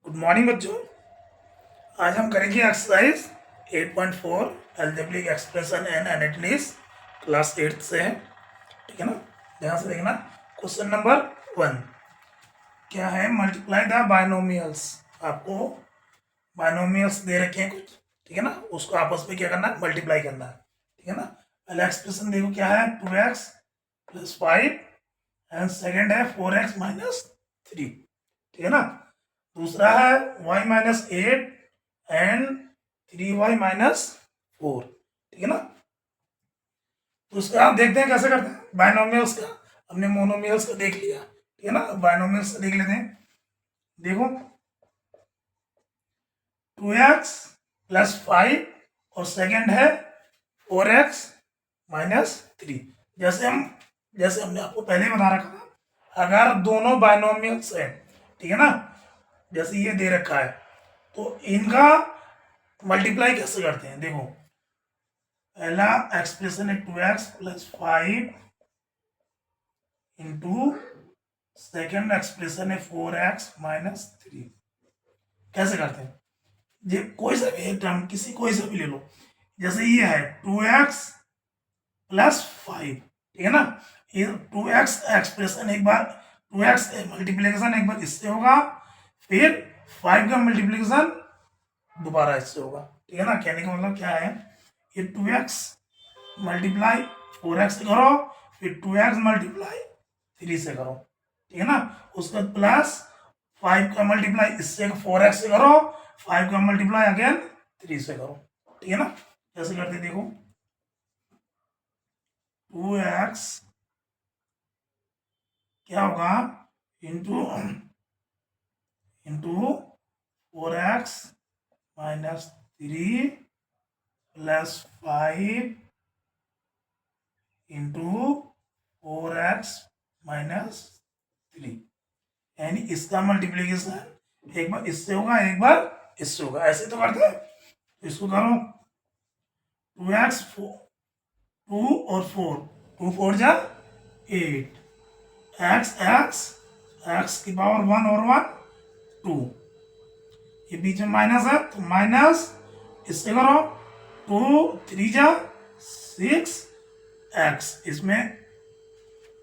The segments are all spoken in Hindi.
गुड मॉर्निंग बच्चों। आज हम करेंगे exercise 8.4 algebraic expression and analysis class 8 से है। ठीक है ना, ध्यान से देखना। क्वेश्चन नंबर 1 क्या है? Multiply the binomials. आपको बायनोमियल्स दे रखे हैं कुछ, ठीक है ना, उसको आपस में क्या करना है? मल्टीप्लाई करना है। ठीक है ना, पहला एक्सप्रेशन देखो क्या है, 2x + 5 एंड सेकेंड है 4x - 3। ठीक है ना, दूसरा है y - 8 एंड 3y - 4। ठीक है ना, तो उसका आप देखते हैं कैसे करते हैं बायनोमियल्स का। हमने मोनोमियल्स का देख लिया, ठीक है ना, बायनोमियल्स का देख लेते हैं। देखो 2x + 5 और सेकंड है 4x - 3। जैसे हमने आपको पहले ही बता रखा था, अगर दोनों बायनोमियल्स है, ठीक है ना, जैसे ये दे रखा है, तो इनका मल्टीप्लाई कैसे करते हैं। देखो पहला एक्सप्रेशन है 2x + 5 इंटू सेकेंड एक्सप्रेशन है 4x - 3। कैसे करते हैं? ये कोई सा भी एक टर्म, कोई सा भी ले लो। जैसे ये है 2x + 5, ठीक है ना, ये 2x एक्सप्रेशन एक बार 2x मल्टीप्लीकेशन एक बार इससे होगा, फिर 5 का मल्टीप्लीकेशन दोबारा इससे होगा। ठीक है ना, कहने का मतलब क्या है, ये 2x मल्टीप्लाई 4x से करो, फिर 2x मल्टीप्लाई 3 से करो। ठीक है ना, उसके बाद प्लस 5 का मल्टीप्लाई इससे 4x से करो, 5 का मल्टीप्लाई अगेन 3 से करो। ठीक है ना, कैसे करते देखो, 2x क्या होगा इंटू 4x - 3 + 5 इंटू 4x - 3, यानी इसका मल्टीप्लीकेशन एक बार इससे होगा, एक बार इससे होगा। ऐसे तो करते हैं, इसको करो 2x 2 और 4, 2 4 जा 8, x की पावर 1 और 1 2, ये बीच में माइनस है तो माइनस इससे करो 2 3 जा 6, x इसमें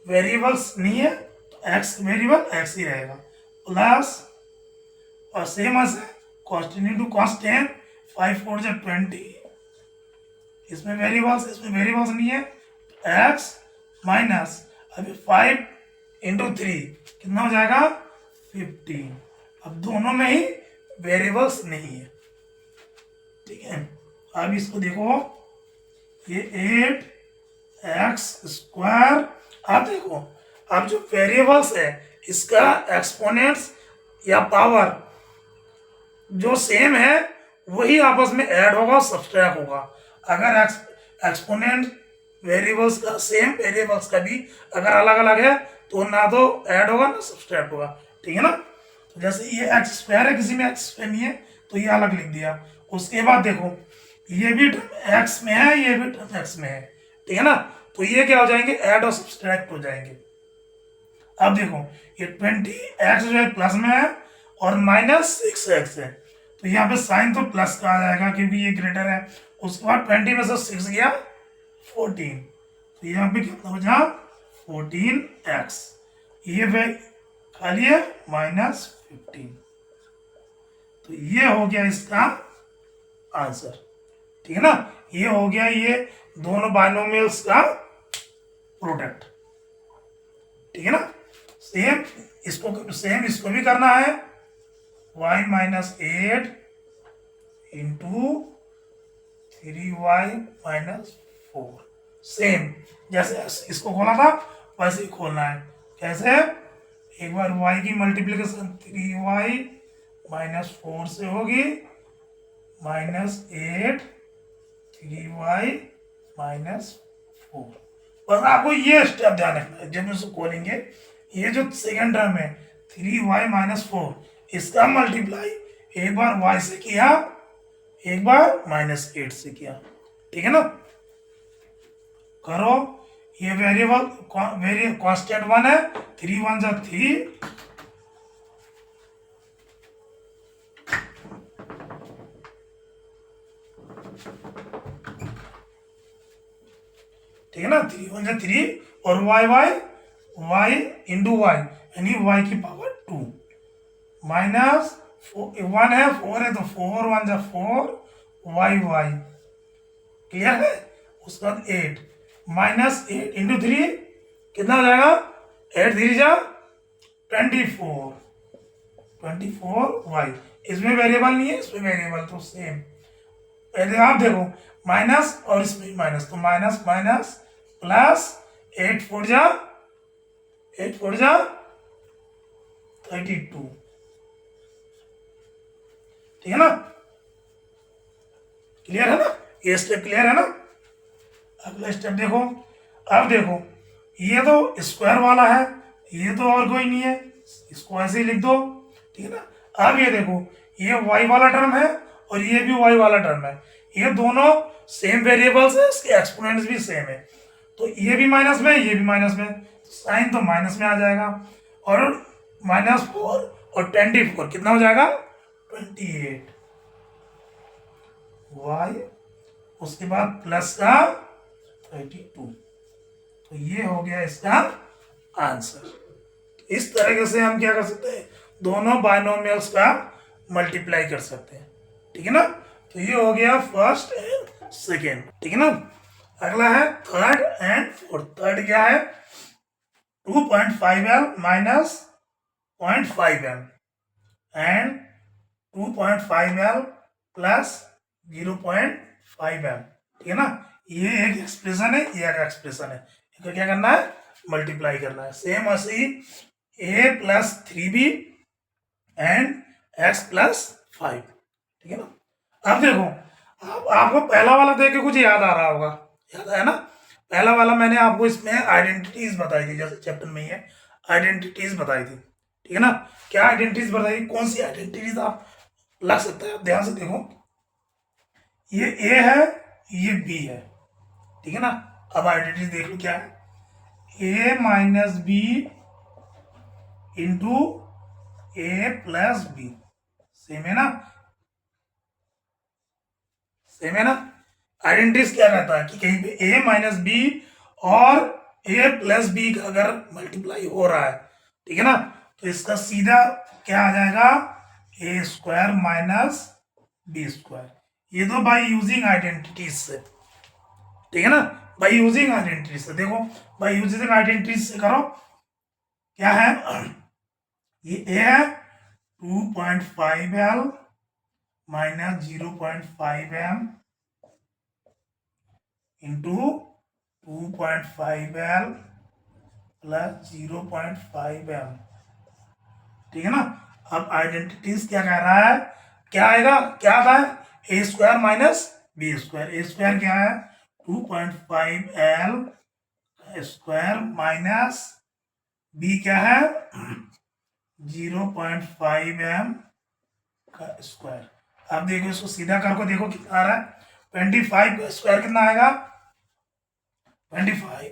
वेरिएबल्स नहीं है तो x वेरिएबल x ही रहेगा, प्लस और सेम ऐसे कॉन्स्टेंट टू कॉन्स्टेंट 5 4 जा 20, इसमें वेरिएबल्स नहीं है, x माइनस अभी 5 × 3 कितना हो जाएगा 15। अब दोनों में ही वेरिएबल्स नहीं है। ठीक है, अब इसको देखो, ये 8x²। अब देखो, अब जो वेरिएबल्स है इसका एक्सपोनेंट्स या पावर जो सेम है वही आपस में ऐड होगा, सब्सट्रैक्ट होगा। अगर एक्सपोनेंट वेरिएबल्स का सेम, वेरिएबल्स का भी अगर अलग अलग है तो ना तो ऐड होगा ना सब्सट्रैक्ट होगा। ठीक है ना, तो जैसे ये x² है, किसी में x² नहीं है तो ये अलग लिख दिया। उसके बाद देखो ये भी टर्म x में है, ये भी टर्म x में है, ठीक है ना, तो ये क्या हो जाएंगे, ऐड और सब्सट्रैक्ट हो जाएंगे। अब देखो ये 20x जो है प्लस में है और -6x है, तो यहाँ पे साइन तो प्लस का आ जाएगा क्योंकि ये ग्रेटर है। उसके बाद 20 में से 6 गया 14, तो यहाँ पे कितना बचा 14x, ये वे खाली है -15, तो ये हो गया इसका आंसर। ठीक है ना, ये हो गया ये दोनों बायनोमियल्स का प्रोडक्ट। ठीक है ना, सेम इसको भी करना है, y - 8 इंटू 3y - 4। सेम जैसे इसको खोला था वैसे ही खोलना है। कैसे? एक बार y की मल्टीप्लिकेशन 3y - 4 से होगी, -8 3y - 4। बस आपको ये स्टेप ध्यान रखना है जब इसको खोलेंगे। ये जो सेकेंड टर्म है 3y - 4, इसका मल्टीप्लाई एक बार y से किया, एक बार -8 से किया। ठीक है ना, करो। ये वेरिएबल कांस्टेंट 1 है, 3 1 जा 3, ठीक है ना, 3 वन जा 3 और y इंटू वाई यानी y की पावर 2 माइनस 1 है 4 है तो 4 1 जा 4 y क्लियर है। उसके बाद 8 माइनस 8 इंटू 3 कितना हो जाएगा 8 3 जा 24 y। इसमें वेरिएबल नहीं है, इसमें वेरिएबल तो सेम। पहले आप देखो माइनस और इसमें माइनस तो माइनस माइनस प्लस 8 4 जा 32। ठीक है ना, क्लियर है ना, ये स्टेप क्लियर है ना। अगला स्टेप देखो, अब देखो ये तो स्क्वायर वाला है, ये तो और कोई नहीं है, इसको ऐसे ही लिख दो। ठीक है ना, अब ये देखो ये y वाला टर्म है और ये भी y वाला टर्म है, ये दोनों सेम वेरिएबल्स है, इसके एक्सपोनेंट्स भी सेम है, तो ये भी माइनस में ये भी माइनस में, साइन तो माइनस में आ जाएगा। और -4 और 24 कितना हो जाएगा 28 y, उसके बाद प्लस का 32। तो ये हो गया इसका आंसर। इस तरीके से हम क्या कर सकते हैं, दोनों बाइनोमियल्स का मल्टीप्लाई कर सकते हैं। ठीक है ना, तो ये हो गया फर्स्ट एंड सेकेंड। ठीक है ना, अगला है थर्ड एंड फोर्थ। थर्ड क्या है 2.5l minus 0.5m and 2.5l plus 0.5m। ठीक है ना, ये एक एक्सप्रेशन है, ये एक एक्सप्रेशन है, इनको क्या करना है मल्टीप्लाई करना है। सेम ऐसे ही a plus 3b and x plus 5। ठीक है ना, अब देखो आपको पहला वाला देख के कुछ याद आ रहा होगा, याद आया ना। पहला वाला मैंने आपको इसमें आइडेंटिटीज बताई थी, जैसे चैप्टर में ही है आइडेंटिटीज बताई थी। ठीक है ना, क्या आइडेंटिटीज बताई, कौन सी आइडेंटिटीज आप लग सकता है, ध्यान से देखो। ये a है ये b है, ठीक है ना। अब आइडेंटिटीज देख लो क्या है, a minus B into A plus B, same है ना, सेम है ना। आइडेंटिटीज क्या कहता है कि कहीं पे a माइनस बी और a प्लस बी का अगर मल्टीप्लाई हो रहा है, ठीक है ना, तो इसका सीधा क्या आ जाएगा a square minus B square. ये तो बाय यूजिंग आइडेंटिटीज से, ठीक है ना, बाय यूजिंग आइडेंटिटीज से। देखो बाय यूजिंग आइडेंटिटीज से करो, क्या है ये a है 2.5l minus 0.5m into 2.5l plus 0.5m। ठीक है ना, अब आइडेंटिटीज क्या कह रहा है, क्या आएगा, क्या था ए स्क्वायर माइनस बी स्क्वायर। ए स्क्वायर क्या है 2.5l स्क्वायर माइनस बी क्या है 0.5m का स्क्वायर। अब देखो इसको सीधा करके देखो कितना आ रहा है, 25 का स्क्वायर कितना आएगा 25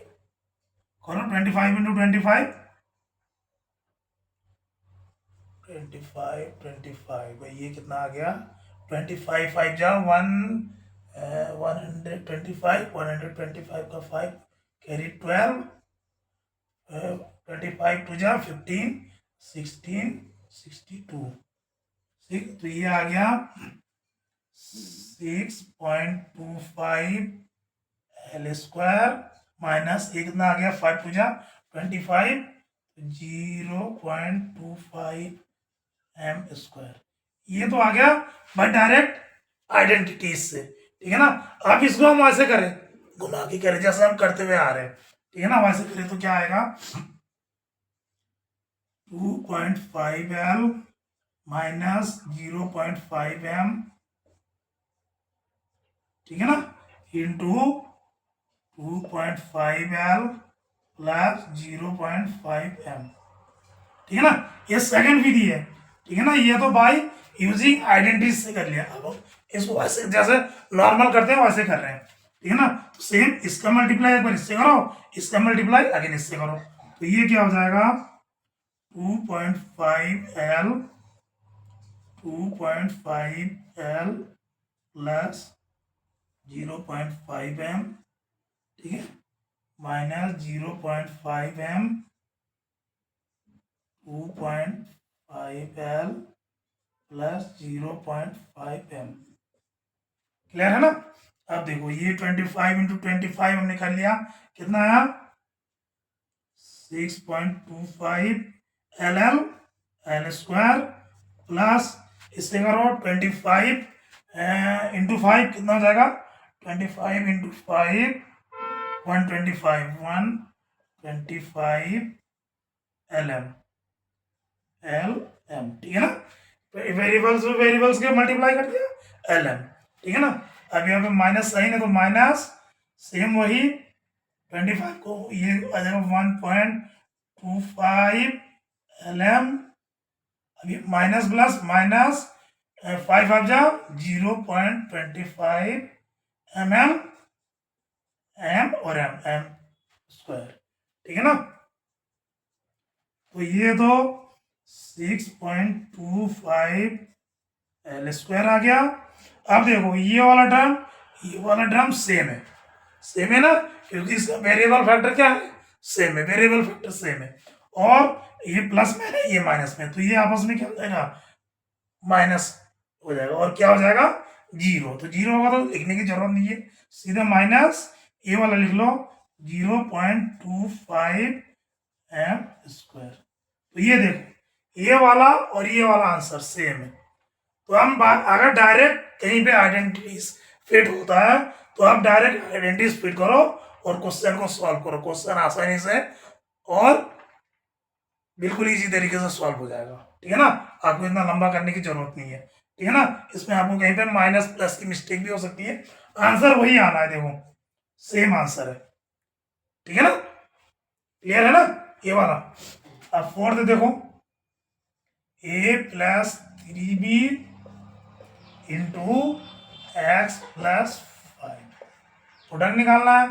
करो, 25 इंटू 25 भाई ये कितना आ गया 25 5 जा 125 125 का 5 कैरी 12 25 टू जा 15 16 62। ठीक, तो ये आ गया 6.25 एल स्क्वायर माइनस एक कितना आ गया 5 टू जा 25 0.25 एम स्क्वायर। ये तो आ गया बाय डायरेक्ट आइडेंटिटीज से। ठीक है ना, अब इसको हम वैसे करें, घुमा के करें जैसे हम करते हुए आ रहे हैं, ठीक है ना, वैसे करें तो क्या आएगा 2.5l माइनस 0.5m, ठीक है ना, इंटू 2.5l प्लस 0.5m। ठीक है ना, ये सेकंड विधि है। ठीक है ना, ये तो बाय यूजिंग आइडेंटिटीज से कर लिया। अब इसको वैसे जैसे नॉर्मल करते हैं वैसे कर रहे हैं। ठीक है ना, तो सेम इसका मल्टीप्लाई एक बार इससे करो, इसका मल्टीप्लाई अगेन इससे करो, तो ये क्या हो जाएगा 2.5l प्लस 0.5 m, ठीक है, minus 0.5 m, 2.5 L plus 0.5 m। Clear है ना? अब देखो ये 25 इंटू 25 हमने कर लिया, कितना आया 6.25 एल स्क्वायर प्लस इससे करो 25 इंटू 5 कितना हो जाएगा 25 इंटू 5 125 एल एम, ठीक है ना? वेरिएबल्स के मल्टीप्लाई कर दिया एल एम, ठीक है ना? अब यहाँ पे माइनस साइन है तो माइनस सेम वही 25 को ये आ जाएगा 1.25 एल एम। अभी माइनस प्लस माइनस 5 आ जाओ 0.25 एम और एम स्क्वायर, ठीक है ना? तो ये तो 6.25 एल स्क्वायर आ गया। अब देखो ये वाला टर्म सेम है ना, क्योंकि इसका वेरिएबल फैक्टर क्या है, सेम है, वेरिएबल फैक्टर सेम है। और ये प्लस में है ये माइनस में, तो ये आपस में क्या हो जाएगा माइनस हो जाएगा, और क्या हो जाएगा जीरो। तो जीरो होगा तो लिखने की जरूरत नहीं है, सीधे माइनस ये वाला लिख लो 0.25 एम स्क्वायर। तो ये देखो ये वाला और ये वाला आंसर सेम है। तो हम अगर डायरेक्ट कहीं पे आइडेंटिटीज फिट होता है तो आप डायरेक्ट आइडेंटिटीज फिट करो और क्वेश्चन को सॉल्व करो, क्वेश्चन आसानी से और बिल्कुल इजी तरीके से सॉल्व हो जाएगा, ठीक है ना? आपको इतना लंबा करने की जरूरत नहीं है, ठीक है ना? इसमें आपको कहीं पे माइनस प्लस की मिस्टेक भी हो सकती है, आंसर वही आना है, देखो सेम आंसर है, ठीक है ना? क्लियर है ना ये वाला? अब फोर्थ देखो a plus 3b into x plus 5, product निकालना है,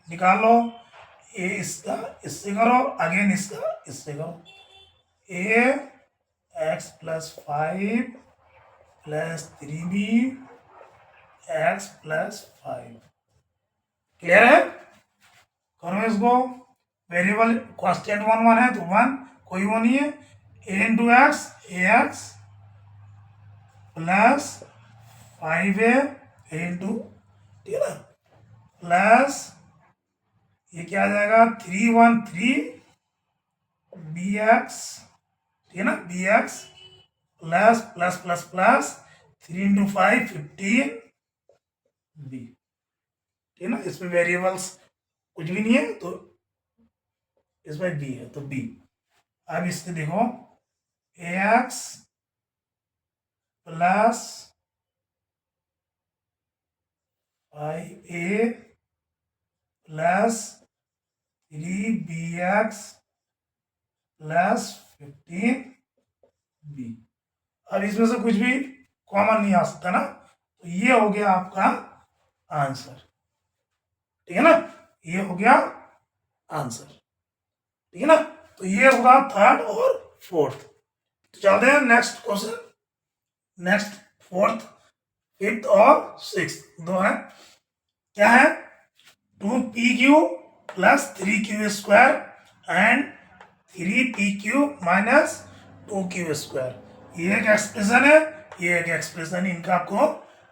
निकाल लो। ए इसका इससे करो, अगेन इसका इससे करो, a x plus 5 plus 3b x plus 5। Clear है? करो इसको, वेरिएबल कांस्टेंट 1 है तो 1, कोई वो नहीं है, ए इंटू एक्स ए एक्स प्लस 5a इंटू, ठीक है ना, प्लस ये क्या आ जाएगा 313 बी एक्स, ठीक है ना, B X plus plus plus plus 3 into 5 15 B, ठीक है ना? इसमें वेरिएबल्स कुछ भी नहीं है तो इसमें बी है तो बी। अब इसके देखो a x plus 5a plus 3bx plus 15b। अब इसमें से कुछ भी कॉमन नहीं आ सकता ना, तो ये हो गया आपका आंसर, ठीक है ना? ये हो गया आंसर, ठीक है ना? तो ये होगा थर्ड और फोर्थ। तो चलते हैं next question, next fourth, fifth और सिक्स दो है, क्या है 2pq plus 3q square and 3pq minus 2q square. ये एक एक्सप्रेशन है, ये एक एक्सप्रेशन, इनका आपको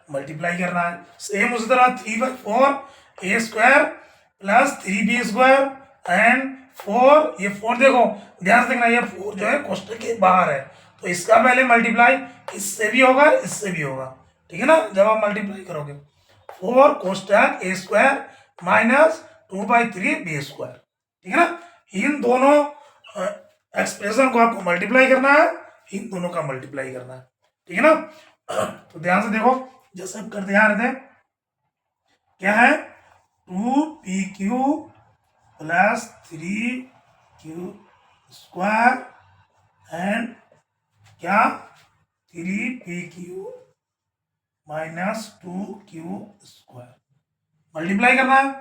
मल्टीप्लाई करना है। सेम उसी तरह 3/4 a square plus 3b square and 4, ये 4 देखो ध्यान से देखना, ये 4 जो है कोष्टक के बाहर है, तो इसका पहले मल्टीप्लाई इससे भी होगा इससे भी होगा, ठीक है ना? जब आप मल्टीप्लाई करोगे 4 कोष्टक ए स्क्वायर माइनस 2/3 बी स्क्वायर, ठीक है ना? इन दोनों एक्सप्रेशन को आपको मल्टीप्लाई करना है, इन दोनों का मल्टीप्लाई करना है, ठीक है ना? तो ध्यान से देखो, जैसे हम करते आ रहे थे, क्या है 2pq plus 3q square and क्या 3pq minus 2q square, multiply करना है,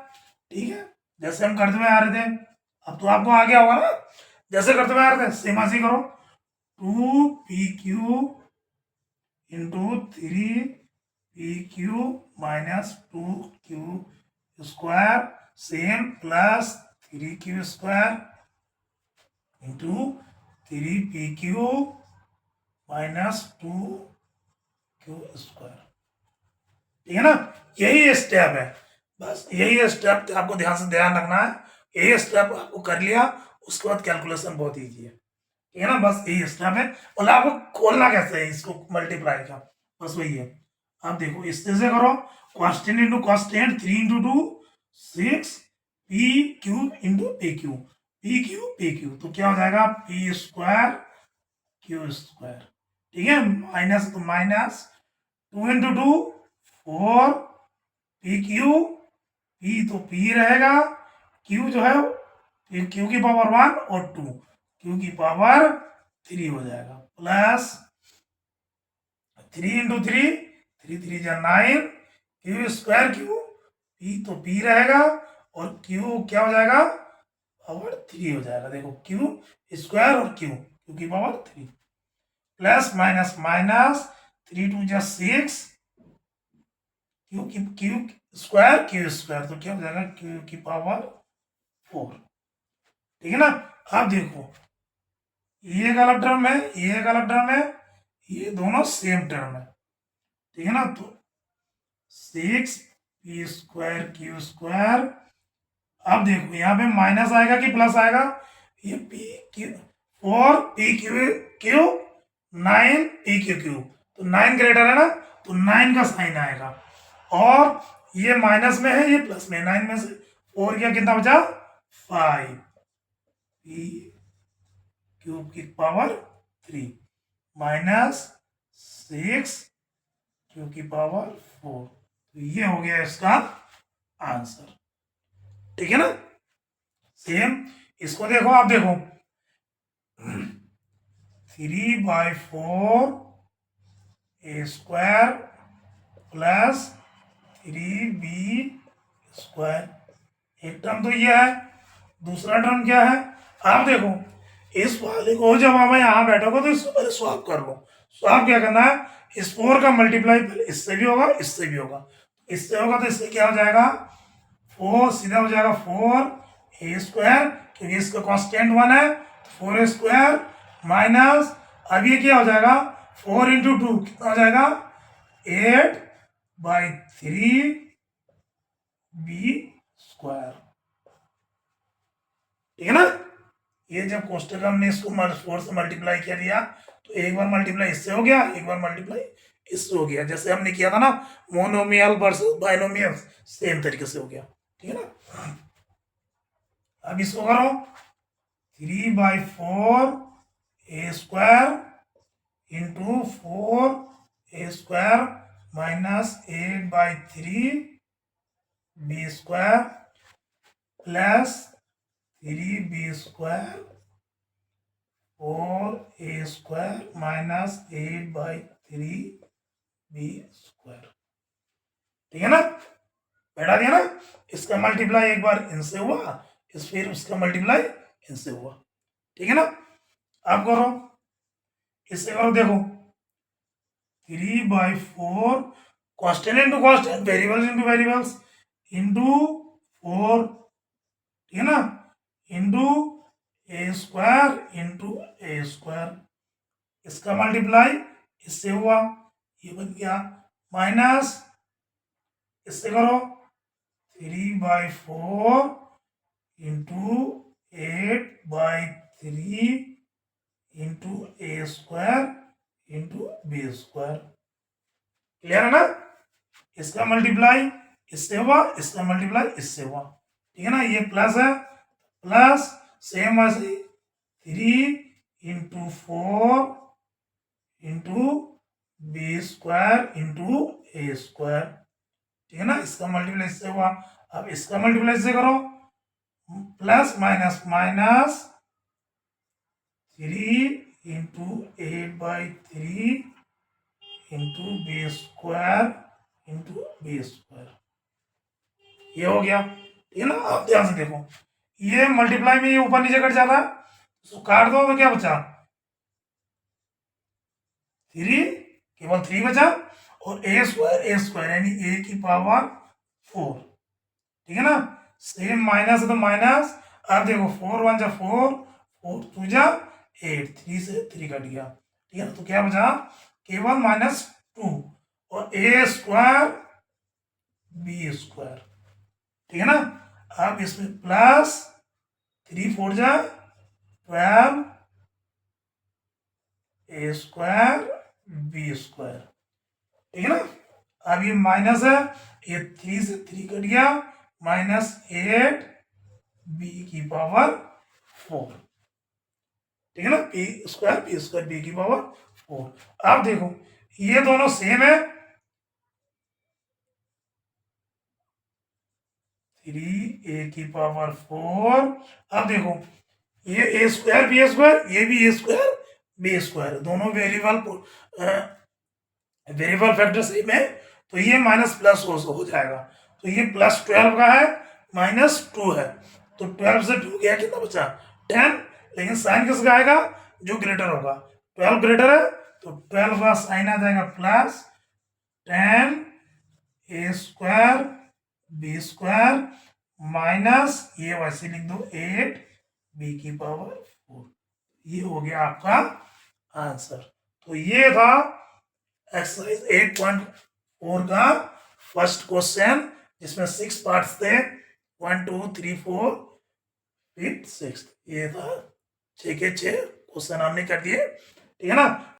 ठीक है? जैसे हम करते हुए आ रहे थे, अब तो आपको आ गया होगा ना, जैसे करते हुए आ रहे थे सेम ऐसे करो, 2pq into 3 P Q minus 2q² same plus 3q² into 3pq minus 2q²। ठीक है ना, यही स्टेप है, बस यही स्टेप आपको ध्यान रखना है। यही स्टेप आपको कर लिया, उसके बाद कैलकुलेशन बहुत ईजी है। ठीक है ना, बस यही स्टेप है। और आपको खोलना कैसे है इसको मल्टीप्लाई का, बस वही है। आप देखो इससे से करो, cos 10 into cos 10 3 into 2 6 P Q into P Q, P Q तो क्या हो जाएगा p² q²। ठीक है, माइनस तो minus 2 into 2 4 P Q, P तो पी रहेगा, क्यू जो है क्यू की पावर 1 और 2 क्यू की पावर 3 हो जाएगा, प्लस 3 इंटू 3 3 3 जा 9 q² क्यू, पी तो पी रहेगा और क्यू क्या हो जाएगा पावर 3 हो जाएगा। देखो q² और क्यू की पावर 3 प्लस माइनस माइनस 3 2 जा 6 क्यू² तो क्या हो जाएगा क्यू की पावर 4। ठीक है ना, आप देखो ये एक अलग टर्म है, ये एक अलग टर्म है, ये दोनों सेम टर्म है। ठीक है ना, तो 6p² q²। अब देखो यहाँ पे माइनस आएगा कि प्लस आएगा, ये p q 4 p q 9 p q तो 9 ग्रेटर है ना, तो 9 का साइन आएगा। और ये माइनस में है, ये प्लस में, 9 में से 4 क्या कितना बचा 5 p³ की पावर 3 माइनस 6 q की पावर 4। तो ये हो गया इसका आंसर। ठीक है ना, सेम इसको देखो, आप देखो 3/4 a² प्लस 3b²। एक टर्म तो ये है, दूसरा टर्म क्या है, आप देखो इस वाले को जब आप यहाँ बैठोगे तो इसको पहले स्वैप कर लो। स्वैप क्या करना है, इस 4 का मल्टीप्लाई पहले इससे भी होगा, इससे भी होगा। इससे होगा तो इससे क्या हो जाएगा 4 सीधा हो जाएगा 4a², क्योंकि इसका कांस्टेंट 1 है, 4a² माइनस अब ये क्या हो जाएगा 4 इंटू 2 कितना हो जाएगा 8/3b²। ठीक है ना, ये जब कोष्टक हमने इसको 4 से मल्टीप्लाई किया दिया तो एक बार मल्टीप्लाई इससे हो गया, एक बार मल्टीप्लाई इससे हो गया, जैसे हमने किया था ना मोनोमियल वर्सेस बाइनोमियल, सेम तरीके से हो गया। ठीक है ना, अब इसको करो 3/4 a² into 4a² minus 8/3b² plus 3b² 4a² minus 8/3b²। ठीक है ना, बैठा दिया ना, इसका मल्टीप्लाई एक बार इनसे हुआ, फिर उसका मल्टीप्लाई इनसे हुआ। ठीक है ना, अब करो इससे करो, देखो 3/4 constant into constant, variables into variables into 4। ठीक है ना, इंटू a² इंटू a², इसका मल्टीप्लाई इससे हुआ, ये बन गया माइनस इससे करो 3/4 into 8/3 into a² into b²। Clear है ना, इसका मल्टीप्लाई इससे हुआ, इसका मल्टीप्लाई इससे हुआ। ठीक है ना, ये प्लस है, प्लस सेम ऐसे 3 into 4 into b² into a²। ठीक है ना, इसका मल्टीप्लाई इससे हुआ, अब इसका मल्टीप्लाई इससे करो, plus minus minus 3 into 8/3 into b² into b²। ये हो गया। ठीक है ना, आप ध्यान से देखो, ये मल्टीप्लाई में ये ऊपर नीचे कट जाता है, तो काट दो तो क्या बचा 3, केवल 3 बचा, और ए स्क्वायर यानी ए की पावर 4, ठीक है ना। सेम माइनस है तो माइनस, अब देखो 4 1 जा 4, 4 2 जा 8, 3 से 3 कट गया, ठीक है। तो क्या बचा, केवल -2 और ए स्क्वायर बी स्क्वायर, ठीक है ना। अब इसमें प्लस 3 4 जा 12 ए स्क्वायर बी स्क्वायर, ठीक है ना। अब ये माइनस है, ये 3 से 3 कट गया, -8 बी की पावर 4, ठीक है ना। बी स्क्वायर बी की पावर 4। अब देखो ये दोनों सेम है, 3 ए की पावर 4। अब देखो ये ए स्क्वायर बी स्क्वायर, ये भी ए स्क्वायर बी स्क्वायर, दोनों वेरिएबल फैक्टर सेम है, तो ये माइनस प्लस हो जाएगा। तो ये +12 का है, -2 है, तो 12 से 2 गया, कितना बचा 10, लेकिन साइन किसका आएगा, जो ग्रेटर होगा। 12 ग्रेटर है तो 12 का साइन आ जाएगा +10 ए स्क्वायर बी स्क्वायर माइनस, ये वैसे लिख दो 8 बी की पावर 4। ये हो गया आपका आंसर। तो ये था एक्सरसाइज 8.4 का फर्स्ट क्वेश्चन, जिसमें 6 पार्ट्स थे, 1 2 3 4 5 6, ये था 6 के 6 क्वेश्चन हमने कर दिए, ठीक है ना।